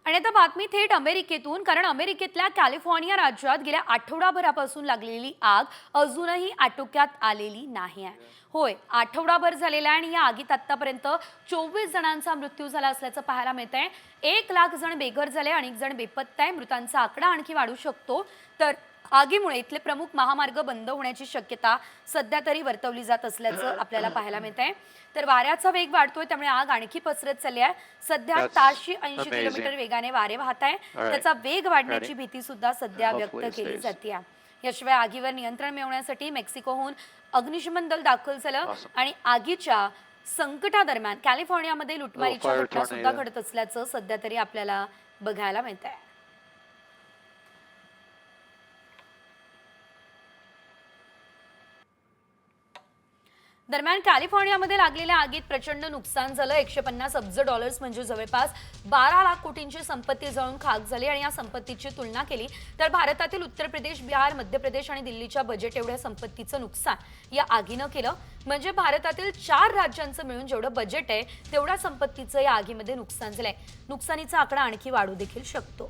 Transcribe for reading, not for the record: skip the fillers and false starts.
आणि आता बातमी थेट अमेरिकेतून, कारण अमेरिकेतल्या कॅलिफोर्निया राज्यात गेल्या आठवडाभरापासून लागलेली आग अजूनही आटोक्यात आलेली नाही आहे. होय, आठवडाभर झालेला आहे आणि या आगीत आतापर्यंत 24 जणांचा मृत्यू झाला असल्याचं पाहायला मिळतंय. 1 लाख जण बेघर झाले, अनेक जण बेपत्ता आहे. मृतांचा आकडा आणखी वाढू शकतो. तर आगीमुळे इथले प्रमुख महामार्ग बंद होण्याची शक्यता सध्या तरी वर्तवली जात असल्याचं आपल्याला पाहायला मिळतंय. तर वाऱ्याचा वेग वाढतोय, त्यामुळे आग आणखी पसरत चालली आहे. सध्या ताशी 80 किलोमीटर वेगाने वारे वाहत आहे. त्याचा वेग वाढण्याची भीती सुद्धा सध्या व्यक्त केली जाते. याशिवाय आगीवर नियंत्रण मिळवण्यासाठी मेक्सिकोहून अग्निशमन दल दाखल झालं आणि आगीच्या संकटादरम्यान कॅलिफोर्नियामध्ये लुटमारीच्या घटना सुद्धा घडत असल्याचं सध्या तरी आपल्याला बघायला मिळतंय. दरम्यान कॅलिफोर्नियामध्ये लागलेल्या आगीत प्रचंड नुकसान झालं. 150 अब्ज डॉलर्स म्हणजे जवळपास 12 लाख कोटींची संपत्ती जळून खाक झाली. आणि या संपत्तीची तुलना केली तर भारतातील उत्तर प्रदेश, बिहार, मध्य प्रदेश आणि दिल्लीच्या बजेट एवढ्या संपत्तीचं नुकसान या आगीनं केलं. म्हणजे भारतातील 4 राज्यांचं मिळून जेवढं बजेट आहे तेवढ्या संपत्तीचं या आगीमध्ये नुकसान झालंय. नुकसानीचा आकडा आणखी वाढू देखील शकतो.